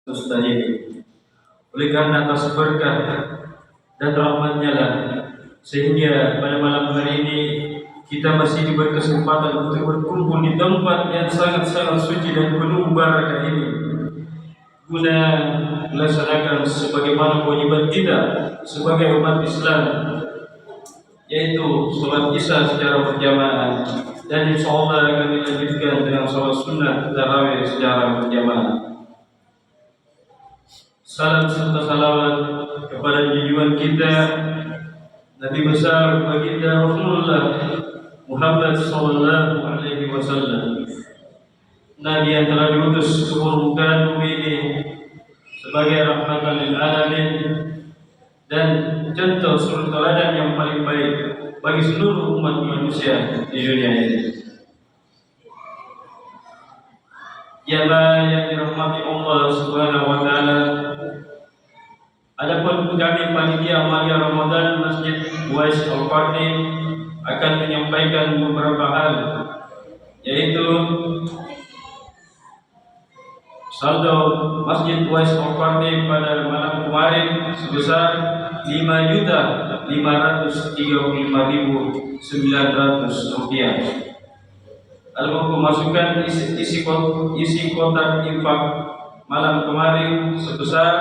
mustahil. Oleh karena atas berkah dan rahmatnya lah, sehingga pada malam hari ini kita masih diberi kesempatan untuk berkumpul di tempat yang sangat-sangat suci dan penuh barakah ini, guna melaksanakan sebagaimana kewajiban kita sebagai umat Islam, yaitu sholat isya secara berjamaah, dan insyaallah akan dilanjutkan dengan sholat sunnah tarawih secara berjamaah. Salam serta salawat kepada junjungan kita Nabi besar baginda Rasulullah Muhammad sallallahu alaihi wasallam, Nabi yang telah diutus ke permukaan bumi ini sebagai rahmatan lil alamin dan contoh suri teladan yang paling baik bagi seluruh umat manusia di dunia ini. Jamaah yang dirahmati Allah Subhanahu wa taala, adapun kami panitia Amalia Ramadan Masjid Uwais Al-Qarni akan menyampaikan beberapa hal, yaitu saldo Masjid Uwais Al-Qarni pada malam kemarin sebesar 5.535.900 rupiah. Lalu pemasukan isi kotak infak malam kemarin sebesar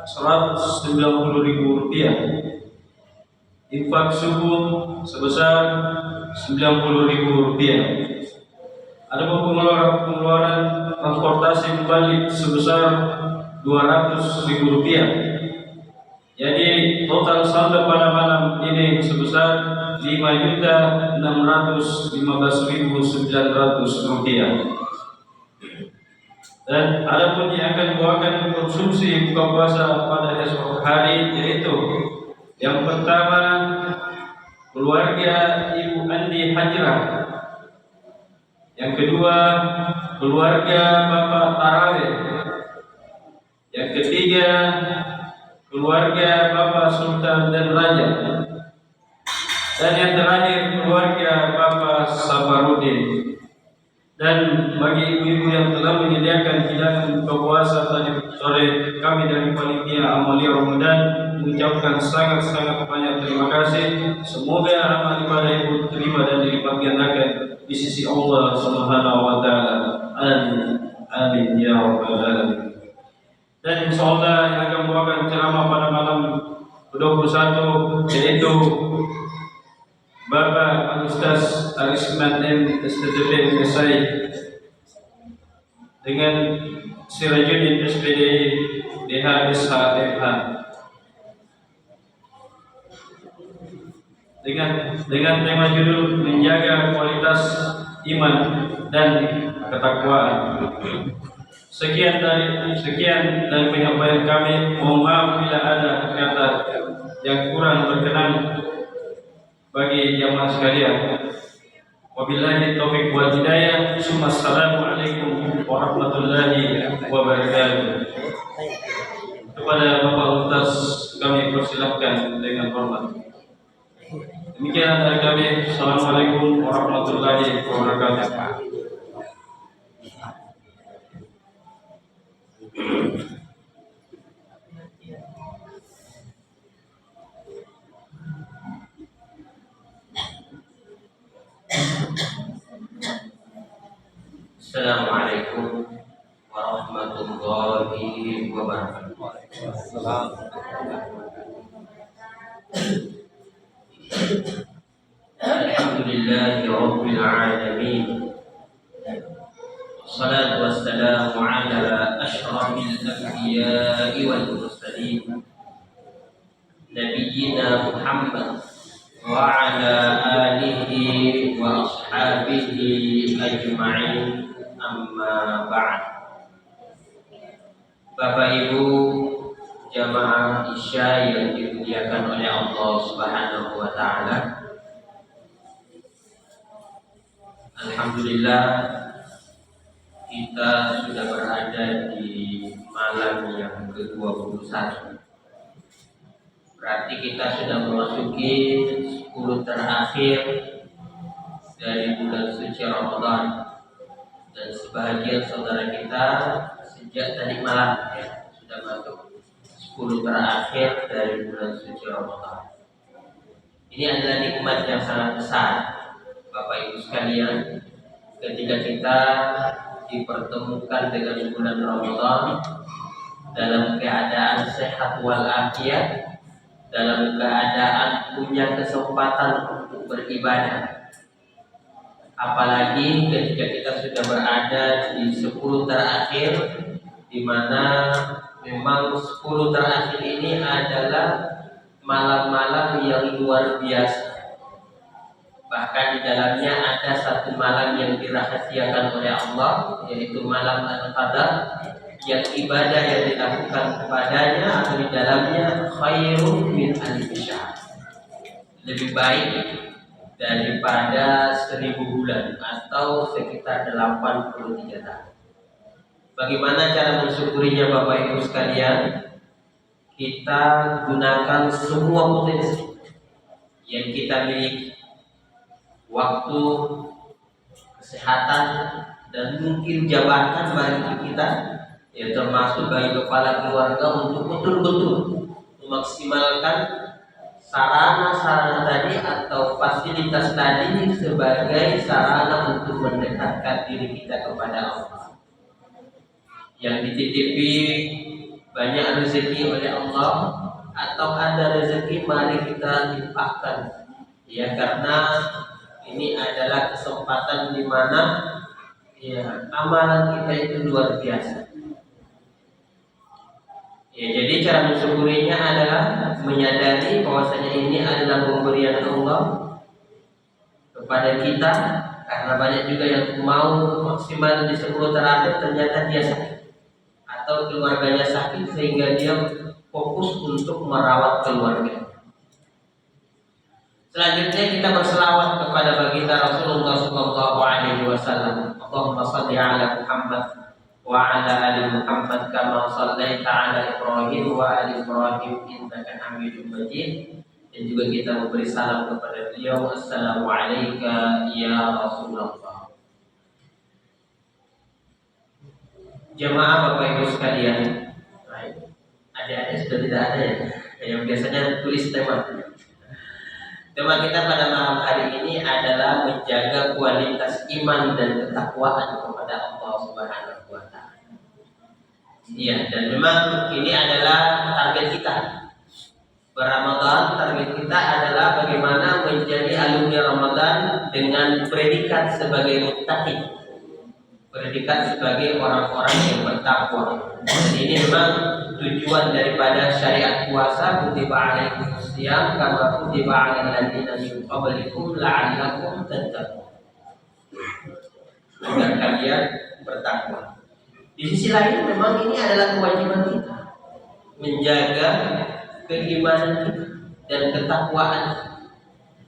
190.000 rupiah. Infak subuh sebesar 90.000 rupiah. Adapun pengeluaran transportasi balik sebesar 200.000 rupiah. Jadi total saldo pada malam ini sebesar 5.615.900 rupiah. Dan adapun yang akan dibawakan konsumsi buka puasa pada esok hari, yaitu yang pertama keluarga Ibu Andi Hajrah, yang kedua keluarga Bapak Tarawih, yang ketiga keluarga Bapak Sultan dan Raja, dan yang terakhir keluarga Bapak Safarudin. Dan bagi ibu-ibu yang telah menyediakan hidangan buka puasa tadi sore, kami dari panitia Amalia Ramadan mengucapkan sangat-sangat banyak terima kasih. Semoga amal ibadah ibu terima dan dilipat gandakan di sisi Allah Subhanahu wa taala. Amin. Amin ya rabbal alamin. Dan insyaallah yang akan membawakan ceramah pada malam ke-21 yaitu Bapak Ustaz Arisman M. STTP MSI dengan Sirajuddin SPD DHSHFH dengan tema judul menjaga kualitas iman dan ketakwaan. Sekian dari penyampaian kami. Mohon maaf bila ada kata yang kurang berkenan bagi jamaah sekalian. Wabillahi taufiq wal hidayah. Assalamualaikum warahmatullahi wabarakatuh. Kepada Bapak Ustaz kami persilahkan dengan hormat. Demikian dari kami. Assalamualaikum warahmatullahi wabarakatuh. Assalamualaikum warahmatullahi wabarakatuh. Alhamdulillahi rabbil alamin. Wassalatu wassalamu ala asyrafil anbiya'i wal mursalin nabiyyina Muhammad wa ala alihi wa ashabihi ajma'in. Amma ba'd. Bapak Ibu jamaah Isya yang dimuliakan oleh Allah Subhanahu wa taala. Alhamdulillah kita sudah berada di malam yang ke-21. Berarti kita sudah memasuki 10 terakhir dari bulan suci Ramadan. Dan sebahagian saudara kita sejak tadi malam ya, sudah masuk 10 terakhir dari bulan suci Ramadan. Ini adalah nikmat yang sangat besar, Bapak Ibu sekalian, ketika kita dipertemukan dengan bulan Ramadan dalam keadaan sehat walafiat, dalam keadaan punya kesempatan untuk beribadah. Apalagi ketika kita sudah berada di 10 terakhir, di mana memang 10 terakhir ini adalah malam-malam yang luar biasa. Bahkan di dalamnya ada satu malam yang dirahasiakan oleh Allah, yaitu malam Al-Qadar, yang ibadah yang dilakukan kepadanya atau di dalamnya khairun min alfi syahr, lebih baik daripada 1000 bulan atau sekitar 83 tahun. Bagaimana cara mensyukurinya Bapak Ibu sekalian? Kita gunakan semua potensi yang kita miliki, waktu, kesehatan, dan mungkin jabatan bagi kita, ya termasuk bagi kepala keluarga, untuk betul-betul memaksimalkan sarana-sarana tadi atau fasilitas tadi sebagai sarana untuk mendekatkan diri kita kepada Allah. Yang dititipi banyak rezeki oleh Allah atau ada rezeki, mari kita limpahkan ya, karena ini adalah kesempatan di mana ya amalan kita itu luar biasa. Ya, jadi cara mensyukurinya adalah menyadari bahwasanya ini adalah pemberian Allah kepada kita, karena banyak juga yang mau maksimal di 10 terakhir ternyata dia sakit atau keluarganya sakit sehingga dia fokus untuk merawat keluarga. Selanjutnya kita berselawat kepada baginda Rasulullah sallallahu alaihi wasallam. Allahumma shalli ala Muhammad wa ala ali Muhammad kama shallaita ala Ibrahim wa ali Ibrahim innaka Hamidum Majid. Dan juga kita memberi salam kepada beliau, assalamu alayka ya Rasulullah. Jemaah Bapak Ibu sekalian, adik-adik sudah tidak ada ya, yang biasanya tulis tema. Tema kita pada malam hari ini adalah menjaga kualitas iman dan ketakwaan kepada Allah Subhanahu wa Ta'ala. Iya, dan memang ini adalah target kita. Berramadan, target kita adalah bagaimana menjadi alumni Ramadan dengan predikat sebagai muttaqin, predikat sebagai orang-orang yang bertakwa. Dan ini memang tujuan daripada syariat puasa, kutiba alaikumus syiyam kama kutiba alal ladzina min qablikum la'allakum tattaqun, agar kalian bertakwa. Di sisi lain memang ini adalah kewajiban kita menjaga keimanan kita dan ketakwaan.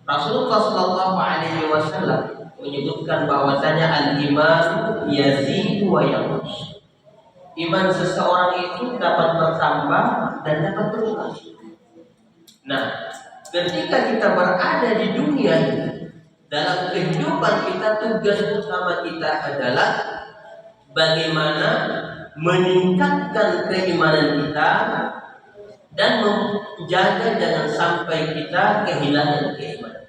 Rasulullah sallallahu alaihi wasallam menyebutkan bahwasanya al-iman yazidu wa yanqus. Iman seseorang itu dapat bertambah dan dapat berkurang. Nah, ketika kita berada di dunia ini, dalam kehidupan kita, tugas utama kita adalah bagaimana meningkatkan keimanan kita dan menjaga jangan sampai kita kehilangan keimanan.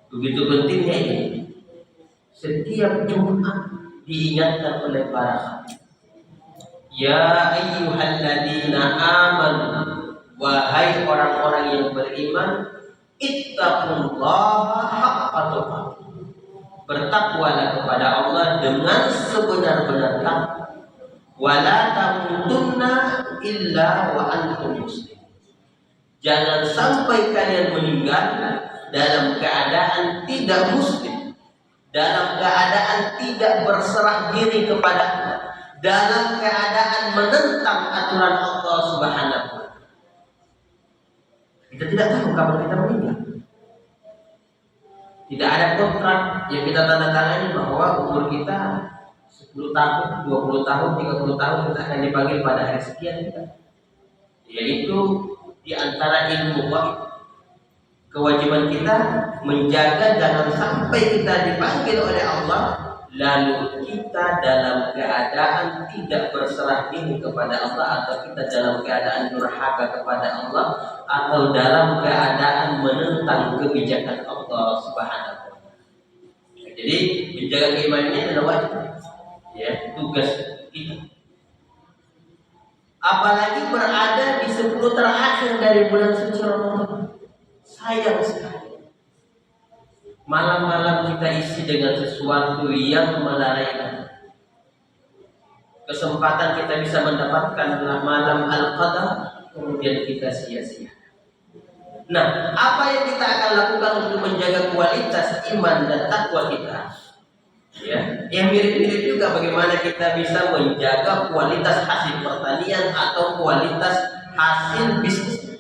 Begitu pentingnya ini. Setiap Jumat diingatkan oleh para sahabat, ya ayyuhalladzina amanu, wahai orang-orang yang beriman, ittaqullaha haqqa tuqatih, bertakwalah kepada Allah dengan sebenar-benar takwa, wala tamutunna illa wa antum muslimun, jangan sampai kalian meninggal dalam keadaan tidak muslim, dalam keadaan tidak berserah diri kepada Allah, dalam keadaan menentang aturan Allah Subhanahu wa Ta'ala. Kita tidak tahu kapan kita meninggal. Tidak ada kontrak yang kita tanda tangani bahwa umur kita 10 tahun, 20 tahun, 30 tahun kita akan dipanggil pada hari sekian kita. Yaitu di antara ilmu gaib. Kewajiban kita menjaga jangan sampai kita dipanggil oleh Allah lalu kita dalam keadaan tidak berserah diri kepada Allah, atau kita dalam keadaan durhaka kepada Allah, atau dalam keadaan menentang kebijakan Allah Subhanahu wa taala. Jadi menjaga keimanan ini adalah wajib, ya, tugas kita. Apalagi berada di 10 terakhir dari bulan suci Ramadan. Sayang sekali. Malam-malam kita isi dengan sesuatu yang melalaikan. Kesempatan kita bisa mendapatkan malam Al-Qadar, kemudian kita sia-sia. Nah, apa yang kita akan lakukan untuk menjaga kualitas iman dan takwa kita? Ya, yang mirip-mirip juga bagaimana kita bisa menjaga kualitas hasil pertanian atau kualitas hasil bisnis.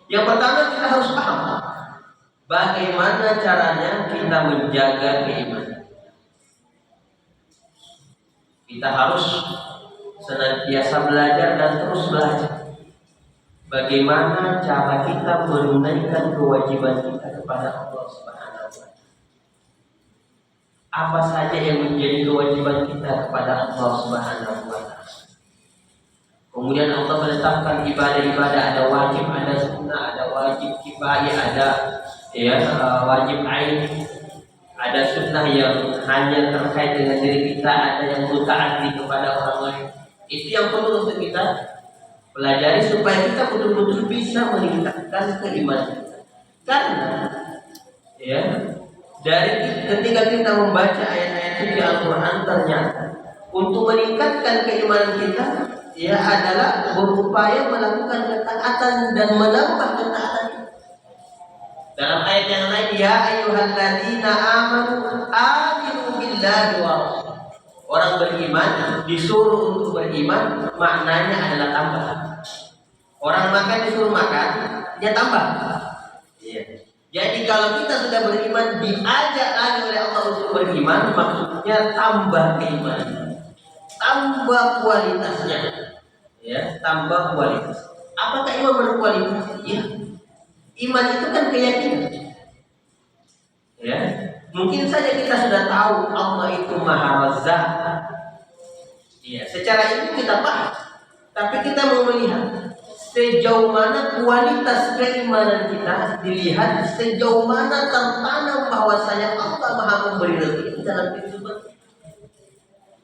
Yang pertama, kita harus paham bagaimana caranya kita menjaga keimanan. Kita harus senantiasa belajar dan terus belajar bagaimana cara kita menunaikan kewajiban kita kepada Allah Subhanahu wa taala. Apa saja yang menjadi kewajiban kita kepada Allah Subhanahu wa taala. Kemudian Allah menetapkan ibadah-ibadah, ada wajib, ada sunnah, ada wajib kifayah, ada wajib ain, ada sunnah yang hanya terkait dengan diri kita, ada yang mutaati kepada orang lain. Itu yang perlu untuk kita pelajari supaya kita betul-betul bisa meningkatkan keimanan kita. Karena dari ketika kita membaca ayat-ayat suci Al-Quran, ternyata untuk meningkatkan keimanan kita adalah berupaya melakukan ketaatan dan menambah ketaatan. Dalam ayat yang lain, ya ayyuhalladzina aminu billahi wa rasul. Orang beriman disuruh untuk beriman, maknanya adalah tambah. Orang makan disuruh makan, dia tambah. Jadi kalau kita sudah beriman, diajak lagi oleh Allah untuk beriman, maksudnya tambah keimanan, tambah kualitasnya, tambah kualitas. Apakah iman berkualitas? Ya, iman itu kan keyakinan. Mungkin saja kita sudah tahu Allah itu Maha Razzaq. Secara ini kita paham, tapi kita mau melihat sejauh mana kualitas keimanan kita, dilihat sejauh mana tertanam bahwasanya Allah Maha memberi rezeki dalam kehidupan.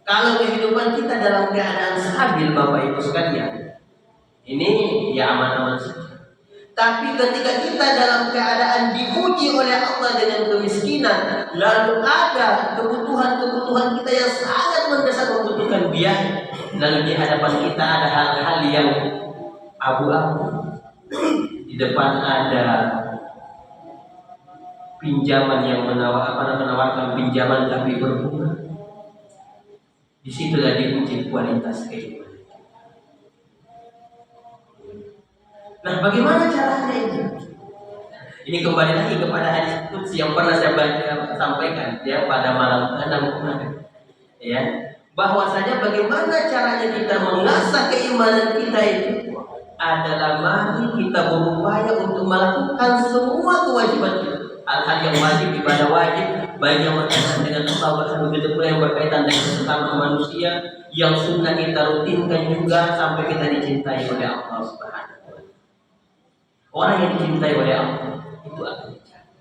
Kalau kehidupan kita dalam keadaan stabil, Bapak Ibu sekalian, ini aman-aman saja. Tapi ketika kita dalam keadaan diuji oleh Allah dengan kemiskinan, lalu ada kebutuhan-kebutuhan kita yang sangat mendesak membutuhkan biaya, lalu di hadapan kita ada hal-hal yang abu-abu, di depan ada pinjaman yang menawarkan pinjaman tapi berbunga. Disitulah diuji kualitas keimanan. Nah, bagaimana caranya ini? Ini kembali lagi kepada hadis qudsi yang pernah saya sampaikan pada malam 6 kemarin. Bahwasanya bagaimana caranya kita mengasah keimanan kita itu adalah mari kita berupaya untuk melakukan semua kewajiban kita. Hal-hal yang wajib, ibadah wajib, baik yang berkaitan dengan Allah, begitu pula yang berkaitan dengan sesama manusia, yang sunnah kita rutinkan juga sampai kita dicintai oleh Allah Subhanahu wa taala. Orang yang dicintai oleh Allah itu akan dijaga.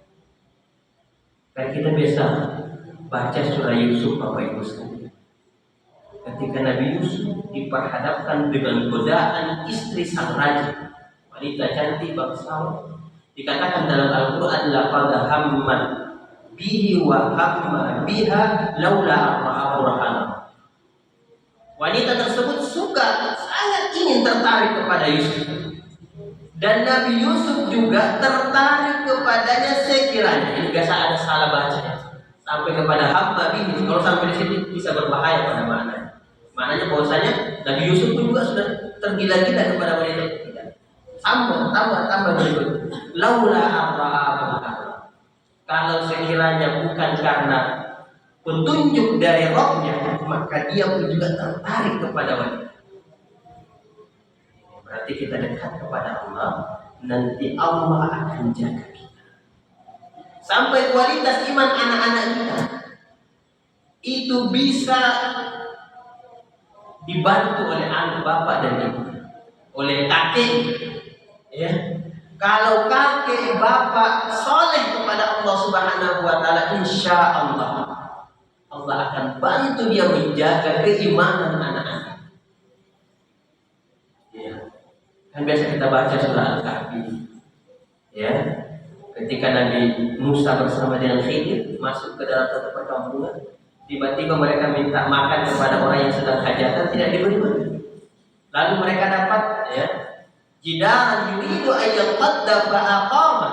Kayak kita biasa baca surah Yusuf, Bapak Ibu sekalian. Ketika Nabi Yusuf diperhadapkan dengan godaan istri sang raja, wanita cantik bangsawan, dikatakan dalam Al-Quran, laqad hammat bihi wa hamma biha laula burhan. Wanita tersebut sangat ingin tertarik kepada Yusuf, dan Nabi Yusuf juga tertarik kepadanya sekiranya. Ini biasa ada salah bacanya sampai kepada hamma bihi. Kalau sampai di sini bisa berbahaya pada maknanya. Maknanya bahwasanya Nabi Yusuf pun juga sudah tergila-gila kepada wanita itu. Tambah berikut. Laula arra'a. Kalau sekiranya bukan karena petunjuk dari Rabb-Nya, maka dia pun juga tertarik kepada wanita. Berarti kita dekat kepada Allah, nanti Allah akan jaga kita. Sampai kualitas iman anak-anak kita itu bisa dibantu oleh anak bapak dan ibu, oleh kakek, ya. Kalau kakek bapak soleh kepada Allah Subhanahu wa taala, insya Allah Allah akan bantu dia menjaga keimanan anak-anak. Ya. Kan biasa kita baca surah Al-Kahfi, ya. Ketika Nabi Musa bersama dengan Khidir masuk ke dalam satu perkampungan, tiba-tiba mereka minta makan kepada orang yang sedang hajatan, tidak diberi makan. Lalu mereka dapat, ya, jidaran yuridu ayyal qadda fa'aqama.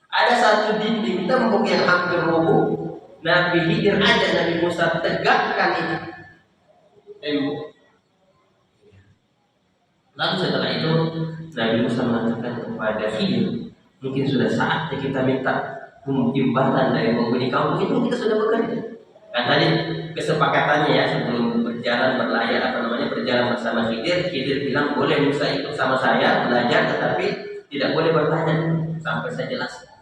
Ada satu dinding tembok yang hampir roboh. Nabi Khidir aja Nabi Musa tegakkan itu tembok. Lalu setelah itu Nabi Musa mengatakan kepada Khidir, mungkin sudah saatnya kita minta imbalan dari penghuni kampung itu, kita sudah bekerja. Kan tadi kesepakatannya ya, sebelum berjalan bersama Khidir, Khidir bilang boleh Musa ikut sama saya belajar, tetapi tidak boleh bertanya sampai saya jelaskan.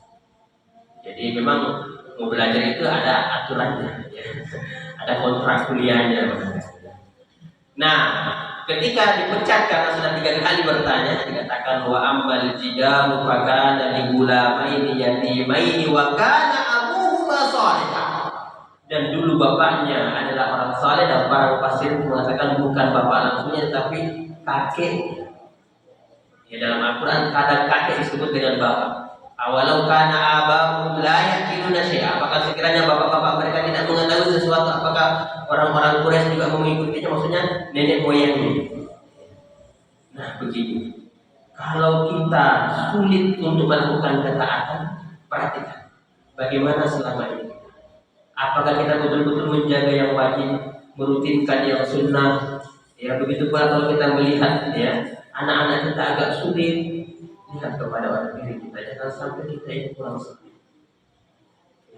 Jadi memang mau belajar itu ada aturannya, ya. Ada kontrak kuliahnya. Nah, ketika dipecat karena sudah 3 kali bertanya, dikatakan wa ammal jidaru fakana li gulamaini yatimaini wa kana abuhuma shalihah. Dan dulu bapaknya adalah orang saleh, dan para mufassir mengatakan bukan bapak langsungnya tapi kakek. Ya, dalam Al-Qur'an kadang kakek disebut dengan bapak. Awalau kana abahum la yaqiluna syai'a. Apakah sekiranya bapak-bapak mereka tidak mengetahui sesuatu, apakah orang-orang Quraisy juga mengikutinya, maksudnya nenek moyangnya. Nah, begini. Kalau kita sulit untuk melakukan ketaatan, perhatikan bagaimana selama ini. Apakah kita betul-betul menjaga yang wajib, merutinkan yang sunnah? Ya, begitu pula kalau kita melihat, ya, anak-anak kita agak sulit, lihat kepada orang diri kita, jangan sampai kita ini kurang sulit.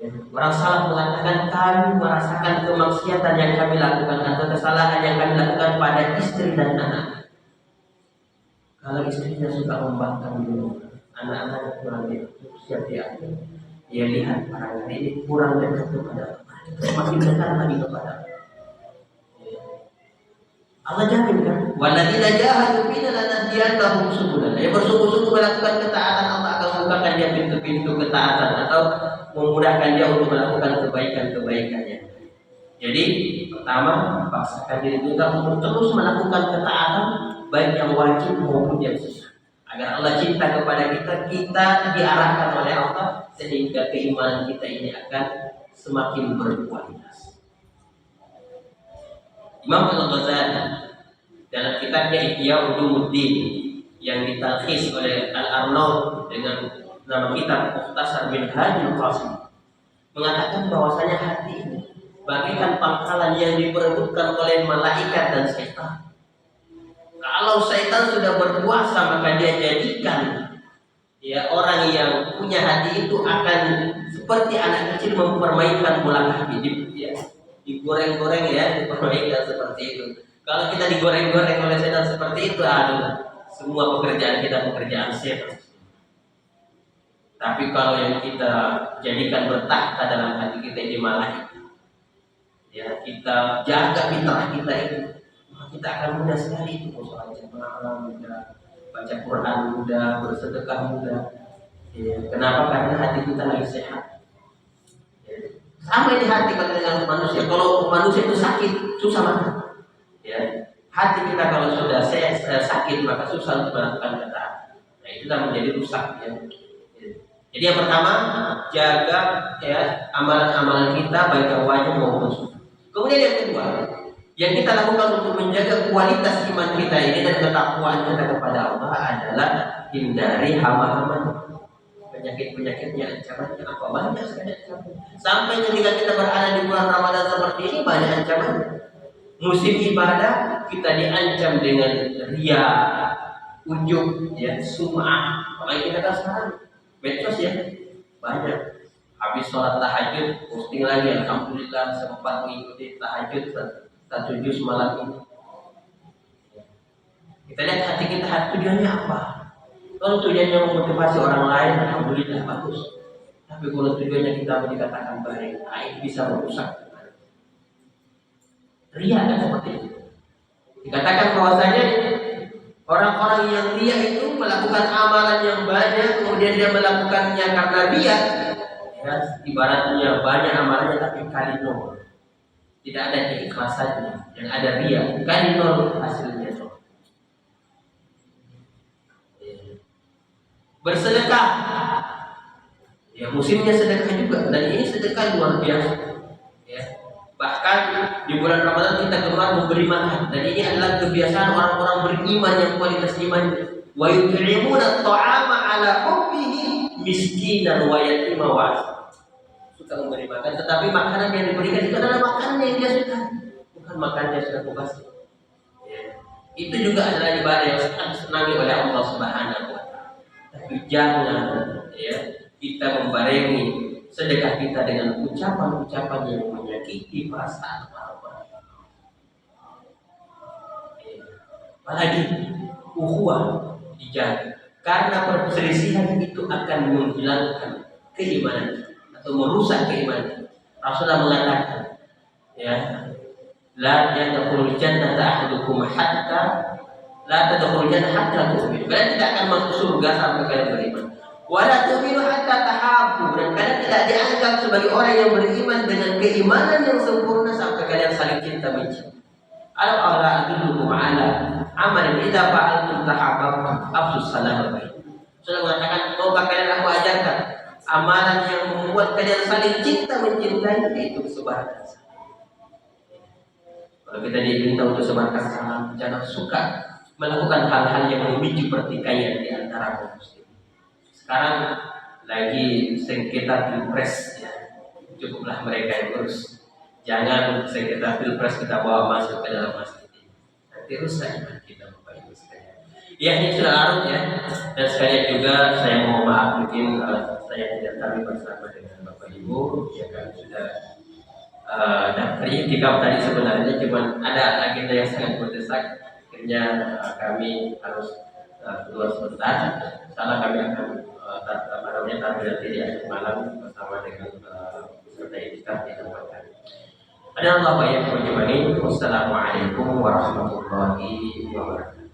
Ya. Orang salah mengatakan kami merasakan kemaksiatan yang kami lakukan atau kesalahan yang kami lakukan pada istri dan anak. Kalau istrinya suka membangkang dulu, anak-anak kurang siap diambil. Dia lihat orang ini kurang dekat kepada Allah, semakin dekat lagi kepada Allah. Allah jamin kan, walladzina jahadu fina lanahdiyannahum subulana. Yang bersungguh-sungguh melakukan ketaatan, Allah akan membukakan dia pintu-pintu ketaatan atau memudahkan dia untuk melakukan kebaikan-kebaikannya. Jadi pertama, paksakan diri kita untuk terus melakukan ketaatan, baik yang wajib maupun yang sunnah, agar Allah cinta kepada kita, kita diarahkan oleh Allah sehingga keimanan kita ini akan semakin berkualitas. Imam Al-Ghazali dalam kitabnya Ihya Ulumuddin yang ditalkhis oleh Al-Arnaud dengan nama kitab Mukhtasar Minhajul Qasid mengatakan bahwasanya hati ini bagaikan pangkalan yang diperebutkan oleh malaikat dan setan. Kalau setan sudah berkuasa, maka dia jadikan, ya, orang yang punya hati itu akan seperti anak kecil mempermainkan bola kaki, ya, digoreng-goreng, ya, dipermainkan seperti itu. Kalau kita digoreng-goreng oleh setan seperti itu, aduh, semua pekerjaan kita pekerjaan setan. Tapi kalau yang kita jadikan bertahta dalam hati kita ini malaikat, ya, kita jaga fitrah kita itu, maka kita akan mudah sekali itu sholat jamaah mudah, baca Quran mudah, bersedekah mudah. Ya, kenapa? Karena hati kita lagi sehat. Ya. Sama ini hati kalau dengan manusia. Kalau manusia itu sakit, susah banget. Ya, hati kita kalau sudah sakit, maka susah untuk melakukan ketaatan. Nah, itulah menjadi rusak. Ya. Jadi yang pertama, jaga, ya, amalan-amalan kita baik yang wajib maupun sunnah. Kemudian yang kedua, yang kita lakukan untuk menjaga kualitas iman kita ini dan ketakwaan kita kepada Allah adalah hindari hama-hama, penyakit-penyakitnya, ancamannya apa, banyak sekali ancaman. Sampai ketika kita berada di bulan Ramadan seperti ini, banyak ancamannya. Musim ibadah kita diancam dengan riya, ujub, ya, sum'ah. Apalagi kita kan sekarang medsos, ya, banyak. Habis sholat tahajud, posting lagi, alhamdulillah sempat mengikuti tahajud 1 juz malam ini. Kita lihat hati kita, tujuannya apa? Kalau tujuannya memotivasi orang lain, alhamdulillah bagus. Tapi kalau tujuannya kita mau dikatakan baik, bisa merusak. Ria kan seperti itu. Dikatakan bahwasanya orang-orang yang ria itu melakukan amalan yang banyak, kemudian dia melakukannya karena ria, ya, ibaratnya banyak amalannya tapi kali nol. Tidak ada keikhlasannya, yang ada ria, kali nol hasilnya. Bersedekah, ya musimnya sedekah juga, dan ini sedekah luar biasa. Ya. Bahkan di bulan Ramadan kita gemar memberi makan, dan ini adalah kebiasaan orang-orang beriman yang kualitas imannya. Wa yut'imuna at-ta'ama 'ala hubbihi miskinan wa yatima wa suka memberi makan, tetapi makanan yang diberikan itu adalah makanan yang dia suka, bukan makanan yang sudah puas. Ya. Itu juga adalah ibadah yang sangat disenangi oleh Allah Subhanahu wa taala. Tapi jangan ya kita membarengi sedekah kita dengan ucapan-ucapan yang menyakiti perasaan orang. Apalagi ukhuwah dijaga, karena perselisihan itu akan menghilangkan keimanan atau merusak keimanan. Rasulullah mengatakan, ya, la yadkhulul jannata ahadukum hatta la tadkhulul jannata hatta tu'minu. Kalian tidak akan masuk surga sampai kalian beriman. Wala tu'minu hatta tahabbu, dan kalian tidak dianggap sebagai orang yang beriman dengan keimanan yang sempurna sampai kalian saling cinta mencintai. Ala adullukum ala amalin idza fa'altum tahabbtum afsus salam bainakum. Sudah mengatakan, maukah kalian aku ajarkan amalan yang membuat kalian saling cinta mencintai, yaitu sebarkan salam. Kalau kita diminta untuk sebarkan salam, jangan suka melakukan hal-hal yang memicu pertikaian di antara kaum muslim. Sekarang lagi sengketa pilpres, ya, cukuplah mereka yang urus. Jangan sengketa pilpres kita bawa masuk ke dalam masjid ini. Nanti rusak iman kita, Bapak Ibu sekalian. Ya, ini sudah larut ya. Dan sekalian juga saya mau maaf mungkin saya tidak kami bersama dengan Bapak Ibu, ya kan sudah daftar iktikaf tadi sebenarnya cuma ada agenda yang sangat mendesak. Akhirnya kami harus keluar sebentar. Salah kami akan tampil nanti di akhir malam bersama dengan peserta iktikaf di tempat kami. Ada Allah yang menjemani. Wassalamualaikum warahmatullahi wabarakatuh.